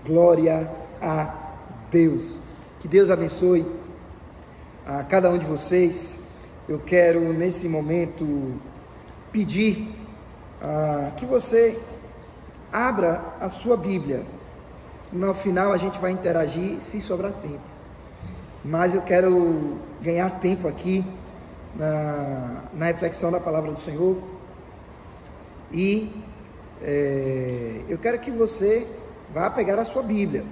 Glória a Deus. Que Deus abençoe a cada um de vocês. Eu quero nesse momento pedir que você abra a sua Bíblia. No final a gente vai interagir se sobrar tempo. Mas eu quero ganhar tempo aqui na reflexão da palavra do Senhor. E eu quero que você vá pegar a sua Bíblia.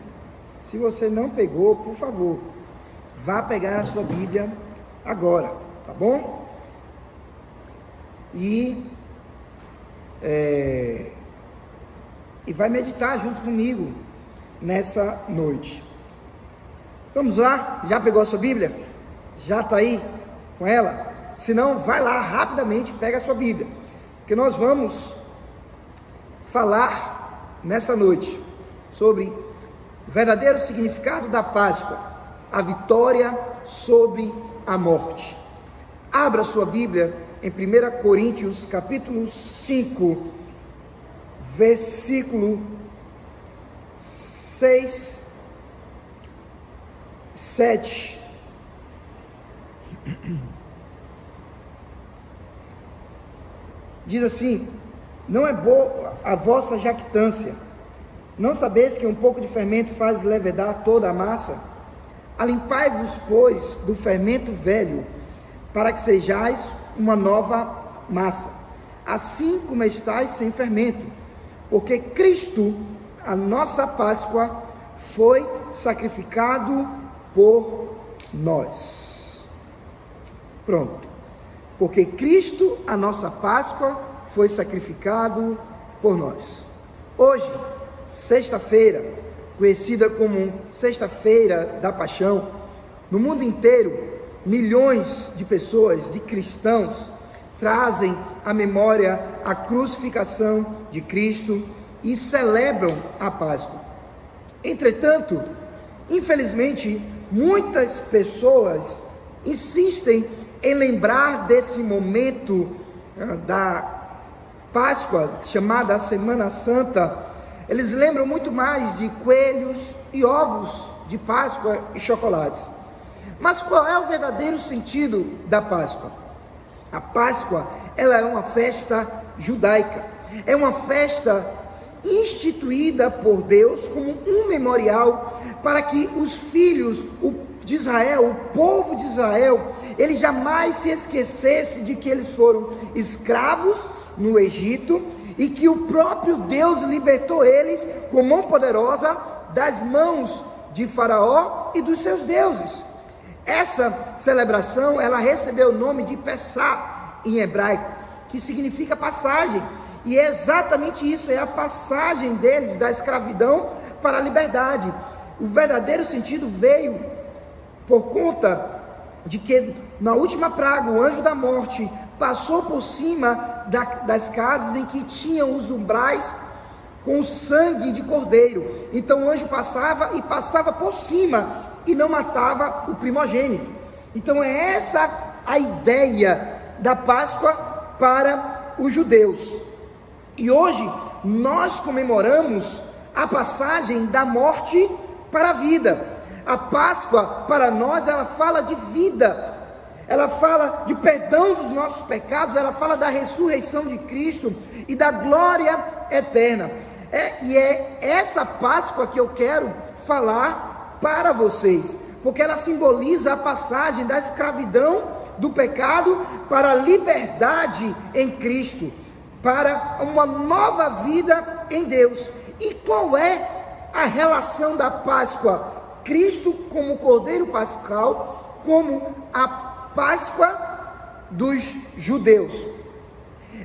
Se você não pegou, por favor, vá pegar a sua Bíblia agora, tá bom? E vai meditar junto comigo nessa noite. Vamos lá? Já pegou a sua Bíblia? Já está aí com ela? Se não, vai lá rapidamente, pega a sua Bíblia, porque nós vamos falar nessa noite sobre o verdadeiro significado da Páscoa, a vitória sobre a morte. Abra sua Bíblia em 1 Coríntios capítulo 5, versículo 6, 7. Diz assim: não é boa a vossa jactância. Não sabeis que um pouco de fermento faz levedar toda a massa? Alimpai-vos, pois, do fermento velho, para que sejais uma nova massa, assim como estáis sem fermento, porque Cristo, a nossa Páscoa, foi sacrificado por nós. Pronto. Porque Cristo, a nossa Páscoa, foi sacrificado por nós. Hoje, sexta-feira, conhecida como Sexta-feira da Paixão, no mundo inteiro, milhões de pessoas, de cristãos, trazem à memória a crucificação de Cristo e celebram a Páscoa. Entretanto, infelizmente, muitas pessoas insistem em lembrar desse momento da Páscoa, chamada Semana Santa. Eles lembram muito mais de coelhos e ovos de Páscoa e chocolates. Mas qual é o verdadeiro sentido da Páscoa? A Páscoa, ela é uma festa judaica. É uma festa instituída por Deus como um memorial para que os filhos de Israel, o povo de Israel, ele jamais se esquecesse de que eles foram escravos no Egito e que o próprio Deus libertou eles com mão poderosa das mãos de Faraó e dos seus deuses. Essa celebração, ela recebeu o nome de Pessah em hebraico, que significa passagem, e é exatamente isso, é a passagem deles da escravidão para a liberdade. O verdadeiro sentido veio por conta de que na última praga, o anjo da morte passou por cima das casas em que tinham os umbrais com sangue de cordeiro. Então o anjo passava por cima e não matava o primogênito. Então é essa a ideia da Páscoa para os judeus. E hoje nós comemoramos a passagem da morte para a vida. A Páscoa para nós, ela fala de vida, ela fala de perdão dos nossos pecados, ela fala da ressurreição de Cristo e da glória eterna. E é essa Páscoa que eu quero falar para vocês, porque ela simboliza a passagem da escravidão do pecado para a liberdade em Cristo, para uma nova vida em Deus. E qual é a relação da Páscoa? Cristo como Cordeiro Pascal, como a Páscoa dos judeus.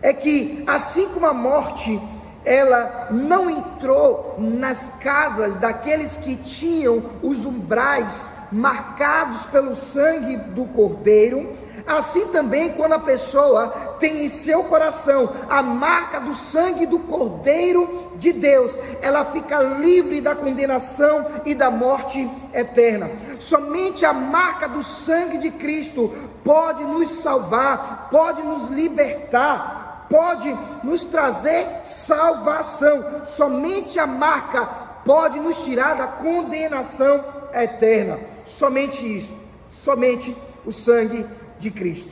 É que assim como a morte, ela não entrou nas casas daqueles que tinham os umbrais marcados pelo sangue do Cordeiro, assim também quando a pessoa tem em seu coração a marca do sangue do Cordeiro de Deus, ela fica livre da condenação e da morte eterna. Somente a marca do sangue de Cristo pode nos salvar, pode nos libertar, pode nos trazer salvação. Somente a marca pode nos tirar da condenação eterna. Somente isso, somente o sangue de Cristo.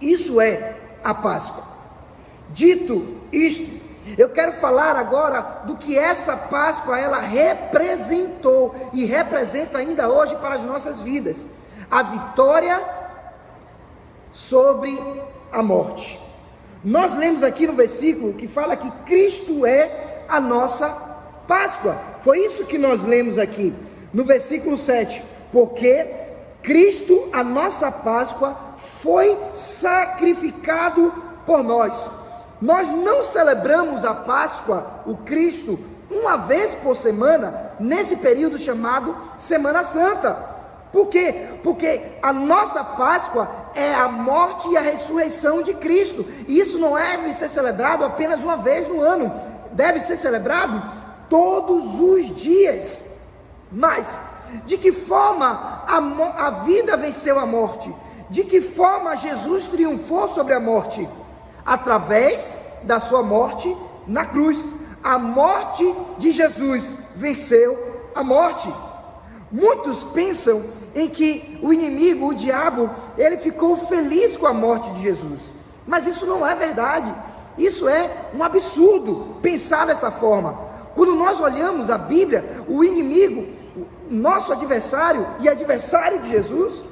Isso é a Páscoa. Dito isto, eu quero falar agora do que essa Páscoa ela representou e representa ainda hoje para as nossas vidas. A vitória sobre a morte. Nós lemos aqui no versículo que fala que Cristo é a nossa Páscoa. Foi isso que nós lemos aqui no versículo 7. Porque Cristo, a nossa Páscoa, foi sacrificado por nós. Nós não celebramos a Páscoa, o Cristo, uma vez por semana, nesse período chamado Semana Santa. Por quê? Porque a nossa Páscoa é a morte e a ressurreição de Cristo. E isso não deve ser celebrado apenas uma vez no ano. Deve ser celebrado todos os dias. Mas, de que forma a vida venceu a morte? De que forma Jesus triunfou sobre a morte? Através da sua morte na cruz. A morte de Jesus venceu a morte. Muitos pensam em que o inimigo, o diabo, ele ficou feliz com a morte de Jesus. Mas isso não é verdade. Isso é um absurdo pensar dessa forma. Quando nós olhamos a Bíblia, o inimigo, nosso adversário e adversário de Jesus,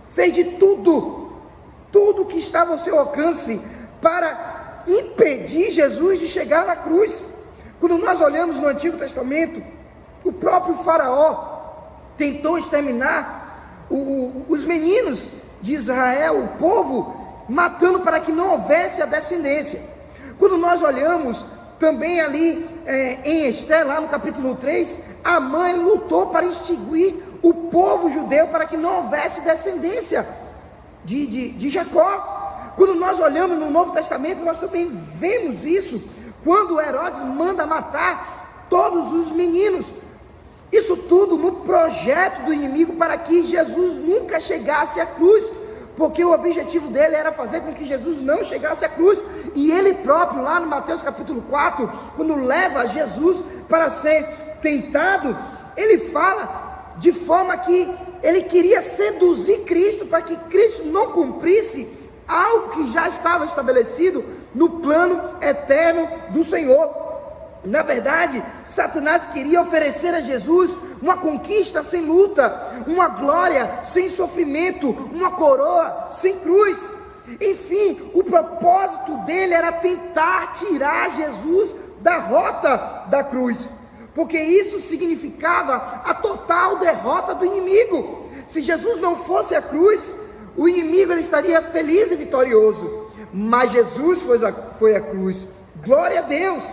fez de tudo que estava ao seu alcance para impedir Jesus de chegar na cruz. Quando nós olhamos no Antigo Testamento, o próprio Faraó tentou exterminar os meninos de Israel, o povo, matando para que não houvesse a descendência. Quando nós olhamos também ali em Esther, lá no capítulo 3, a mãe lutou para extinguir o povo judeu para que não houvesse descendência de Jacó. Quando nós olhamos no Novo Testamento, nós também vemos isso, quando Herodes manda matar todos os meninos. Isso tudo no projeto do inimigo para que Jesus nunca chegasse à cruz, porque o objetivo dele era fazer com que Jesus não chegasse à cruz. E ele próprio, lá no Mateus capítulo 4, quando leva Jesus para ser tentado, ele fala de forma que ele queria seduzir Cristo, para que Cristo não cumprisse algo que já estava estabelecido no plano eterno do Senhor. Na verdade, Satanás queria oferecer a Jesus uma conquista sem luta, uma glória sem sofrimento, uma coroa sem cruz. Enfim, o propósito dele era tentar tirar Jesus da rota da cruz, porque isso significava a total derrota do inimigo. Se Jesus não fosse a cruz, o inimigo ele estaria feliz e vitorioso, mas Jesus foi a cruz, glória a Deus,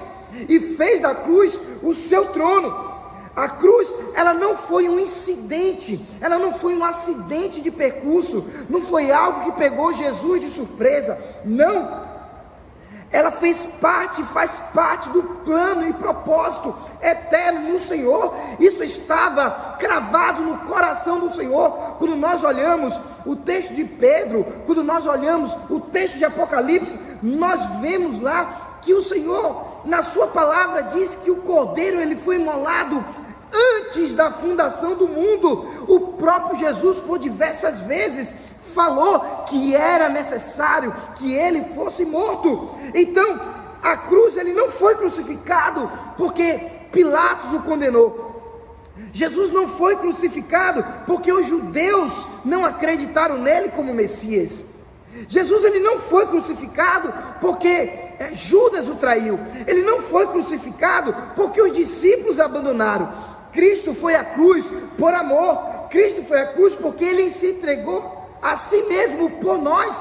e fez da cruz o seu trono. A cruz, ela não foi um incidente, ela não foi um acidente de percurso, não foi algo que pegou Jesus de surpresa, não. Ela faz parte do plano e propósito eterno no Senhor. Isso estava cravado no coração do Senhor. Quando nós olhamos o texto de Pedro, quando nós olhamos o texto de Apocalipse, nós vemos lá que o Senhor, na sua palavra, diz que o Cordeiro ele foi imolado antes da fundação do mundo. O próprio Jesus, por diversas vezes, falou que era necessário que ele fosse morto. Então, a cruz, ele não foi crucificado porque Pilatos o condenou. Jesus não foi crucificado porque os judeus não acreditaram nele como Messias. Jesus ele não foi crucificado porque Judas o traiu. Ele não foi crucificado porque os discípulos abandonaram. Cristo foi à cruz por amor. Cristo foi à cruz porque ele se entregou a si mesmo por nós.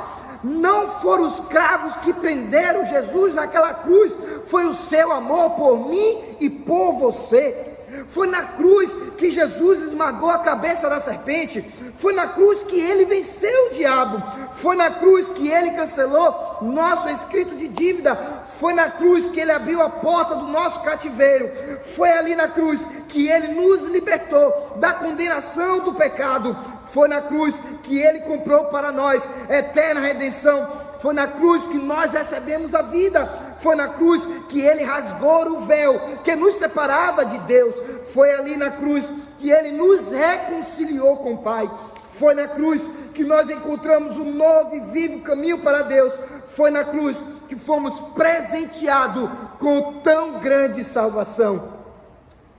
Não foram os cravos que prenderam Jesus naquela cruz, foi o seu amor por mim e por você. Foi na cruz que Jesus esmagou a cabeça da serpente. Foi na cruz que ele venceu o diabo. Foi na cruz que ele cancelou nosso escrito de dívida. Foi na cruz que ele abriu a porta do nosso cativeiro. Foi ali na cruz que ele nos libertou da condenação do pecado. Foi na cruz que ele comprou para nós eterna redenção. Foi na cruz que nós recebemos a vida. Foi na cruz que Ele rasgou o véu que nos separava de Deus. Foi ali na cruz que Ele nos reconciliou com o Pai. Foi na cruz que nós encontramos um novo e vivo caminho para Deus. Foi na cruz que fomos presenteados com tão grande salvação.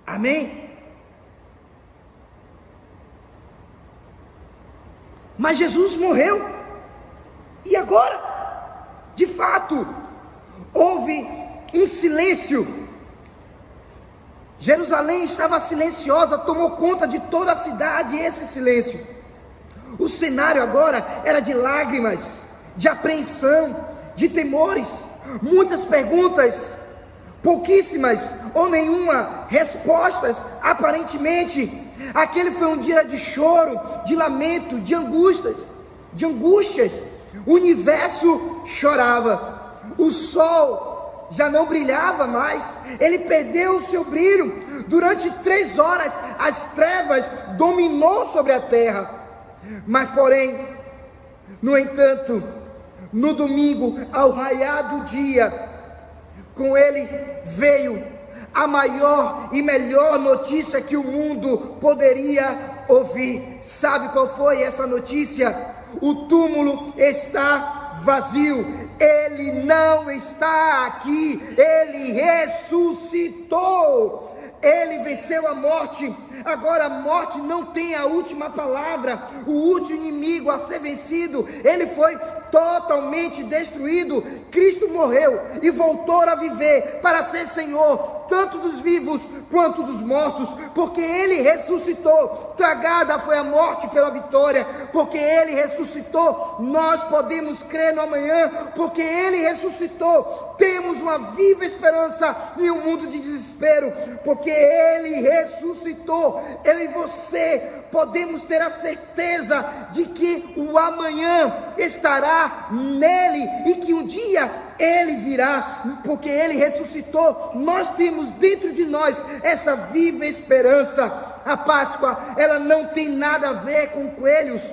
Amém? Mas Jesus morreu. E agora? De fato, houve um silêncio. Jerusalém estava silenciosa, tomou conta de toda a cidade esse silêncio. O cenário agora era de lágrimas, de apreensão, de temores, muitas perguntas, pouquíssimas ou nenhuma respostas, aparentemente. Aquele foi um dia de choro, de lamento, de angústias. O universo chorava, o sol já não brilhava mais, ele perdeu o seu brilho. Durante 3 horas as trevas dominou sobre a terra. Mas porém, no entanto, no domingo, ao raiar do dia, com ele veio a maior e melhor notícia que o mundo poderia ouvir. Sabe qual foi essa notícia? O túmulo está vazio. Ele não está aqui. Ele ressuscitou. Ele venceu a morte. Agora a morte não tem a última palavra. O último inimigo a ser vencido, ele foi totalmente destruído. Cristo morreu e voltou a viver para ser Senhor, tanto dos vivos quanto dos mortos, porque Ele ressuscitou. Tragada foi a morte pela vitória, porque Ele ressuscitou. Nós podemos crer no amanhã, porque Ele ressuscitou. Temos uma viva esperança em um mundo de desespero, porque Ele ressuscitou. Eu e você podemos ter a certeza de que o amanhã estará nele e que um dia ele virá, porque ele ressuscitou. Nós temos dentro de nós essa viva esperança. A Páscoa, ela não tem nada a ver com coelhos.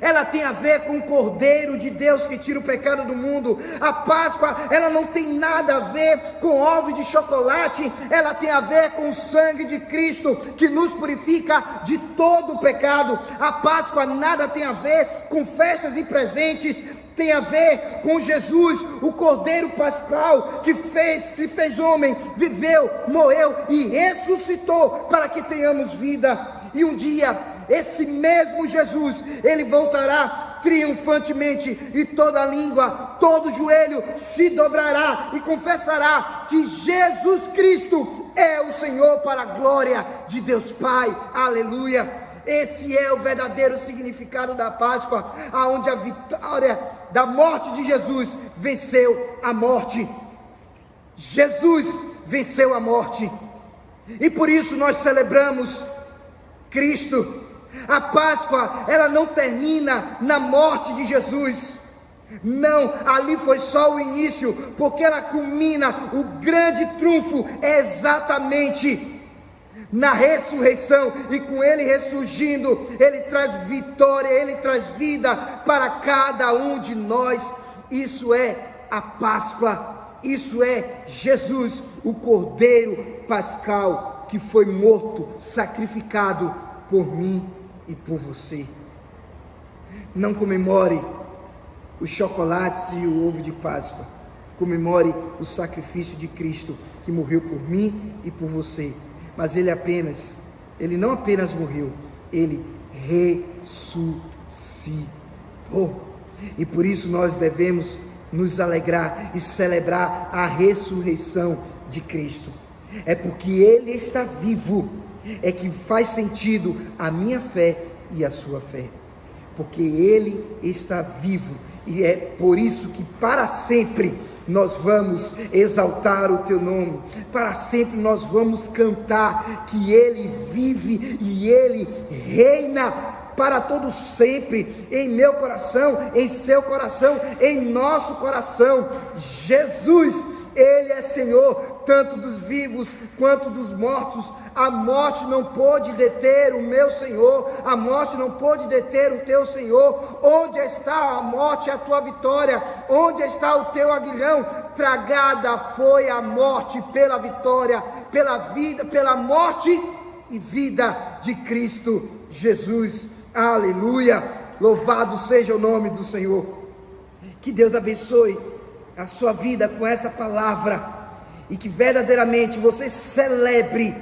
Ela tem a ver com o Cordeiro de Deus que tira o pecado do mundo. A Páscoa, ela não tem nada a ver com ovos de chocolate. Ela tem a ver com o sangue de Cristo que nos purifica de todo o pecado. A Páscoa nada tem a ver com festas e presentes. Tem a ver com Jesus, o Cordeiro Pascal, que se fez homem, viveu, morreu e ressuscitou para que tenhamos vida. E um dia, esse mesmo Jesus, ele voltará triunfantemente, e toda língua, todo joelho se dobrará e confessará que Jesus Cristo é o Senhor, para a glória de Deus Pai. Aleluia! Esse é o verdadeiro significado da Páscoa, aonde a vitória da morte de Jesus venceu a morte. Jesus venceu a morte, e por isso nós celebramos Cristo. A Páscoa, ela não termina na morte de Jesus. Não, ali foi só o início, porque ela culmina, o grande triunfo é exatamente na ressurreição, e com ele ressurgindo, ele traz vitória, ele traz vida para cada um de nós. Isso é a Páscoa, isso é Jesus, o Cordeiro Pascal, que foi morto, sacrificado por mim e por você. Não comemore os chocolates e o ovo de Páscoa. Comemore o sacrifício de Cristo, que morreu por mim e por você. Mas ele não apenas morreu, ele ressuscitou. E por isso nós devemos nos alegrar e celebrar a ressurreição de Cristo. É porque ele está vivo é que faz sentido a minha fé e a sua fé, porque ele está vivo, e é por isso que para sempre nós vamos exaltar o teu nome, para sempre nós vamos cantar que ele vive e ele reina para todo sempre, em meu coração, em seu coração, em nosso coração. Jesus Ele é Senhor, tanto dos vivos quanto dos mortos. A morte não pôde deter o meu Senhor, a morte não pôde deter o teu Senhor. Onde está a morte, a tua vitória? Onde está o teu aguilhão? Tragada foi a morte pela vitória, pela vida, pela morte e vida de Cristo Jesus. Aleluia, louvado seja o nome do Senhor. Que Deus abençoe a sua vida com essa palavra, e que verdadeiramente você celebre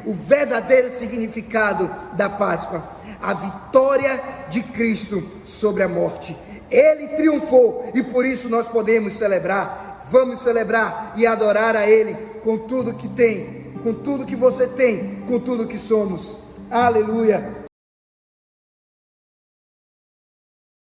o verdadeiro significado da Páscoa, a vitória de Cristo sobre a morte. Ele triunfou, e por isso nós podemos celebrar. Vamos celebrar e adorar a Ele com tudo que tem, com tudo que você tem, com tudo que somos. Aleluia.